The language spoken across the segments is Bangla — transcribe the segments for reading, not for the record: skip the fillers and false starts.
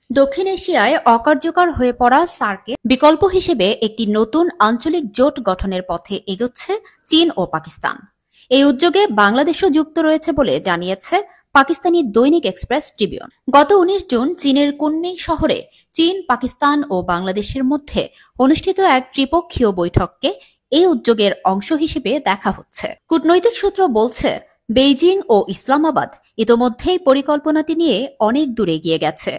দক্ষিণ এশিয়ায় অকার্যকর হয়ে পড়া সার্কের বিকল্প হিসেবে একটি নতুন আঞ্চলিক জোট গঠনের পথে এগোচ্ছে চীন ও পাকিস্তান। এই উদ্যোগে বাংলাদেশও যুক্ত রয়েছে বলে জানিয়েছে পাকিস্তানি দৈনিক এক্সপ্রেস ট্রিবিউন। গত ১৯ জুন চীনের কুনমিং শহরে চীন, পাকিস্তান ও বাংলাদেশের মধ্যে অনুষ্ঠিত এক ত্রিপক্ষীয় বৈঠককে এই উদ্যোগের অংশ হিসেবে দেখা হচ্ছে। কূটনৈতিক সূত্র বলছে, বেইজিং ও ইসলামাবাদ ইতোমধ্যেই পরিকল্পনাটি নিয়ে অনেক দূর এগিয়ে গেছে।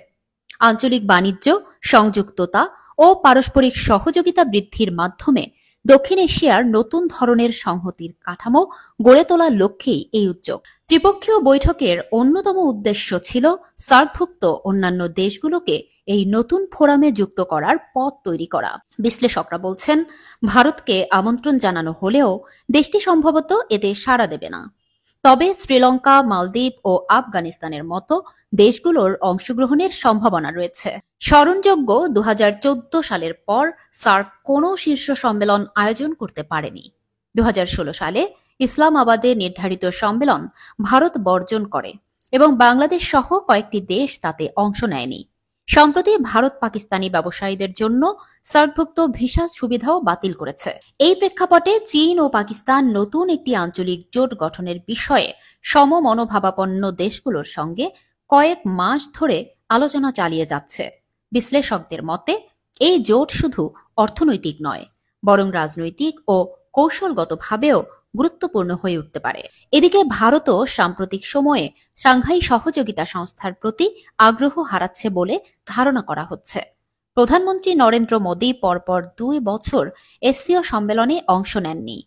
আঞ্চলিক বাণিজ্য, সংযুক্ততা ও পারস্পরিক সহযোগিতা বৃদ্ধির মাধ্যমে দক্ষিণ এশিয়ার নতুন ধরনের সংহতির কাঠামো গড়ে তোলার লক্ষ্যেই এই উদ্যোগ। ত্রিপক্ষীয় বৈঠকের অন্যতম উদ্দেশ্য ছিল সার্কভুক্ত অন্যান্য দেশগুলোকে এই নতুন ফোরামে যুক্ত করার পথ তৈরি করা। বিশ্লেষকরা বলছেন, ভারতকে আমন্ত্রণ জানানো হলেও দেশটি সম্ভবত এতে সাড়া দেবে না। তবে শ্রীলঙ্কা, মালদ্বীপ ও আফগানিস্তানের মতো দেশগুলোর অংশগ্রহণের সম্ভাবনা রয়েছে। স্মরণযোগ্য, ২০১৪ সালের পর সার্ক কোনো শীর্ষ সম্মেলন আয়োজন করতে পারেনি। ২০১৬ সালে ইসলামাবাদে নির্ধারিত সম্মেলন ভারত বর্জন করে এবং বাংলাদেশ সহ কয়েকটি দেশ তাতে অংশ নেয়নি। সম্প্রতি ভারত পাকিস্তানি ব্যবসায়ীদের জন্য সার্কভুক্ত ভিসা সুবিধাও বাতিল করেছে। এই প্রেক্ষাপটে চীন ও পাকিস্তান নতুন একটি আঞ্চলিক জোট গঠনের বিষয়ে সমমনোভাবাপন্ন দেশগুলোর সঙ্গে কয়েক মাস ধরে আলোচনা চালিয়ে যাচ্ছে। বিশ্লেষকদের মতে, এই জোট শুধু অর্থনৈতিক নয়, বরং রাজনৈতিক ও কৌশলগতভাবেও গুরুত্বপূর্ণ হয়ে উঠতে পারে। এদিকে ভারতও সাম্প্রতিক সময়ে সাংহাই সহযোগিতা সংস্থার প্রতি আগ্রহ হারাচ্ছে বলে ধারণা করা হচ্ছে। প্রধানমন্ত্রী নরেন্দ্র মোদী পরপর ২ বছর এসসিও সম্মেলনে অংশ নেননি।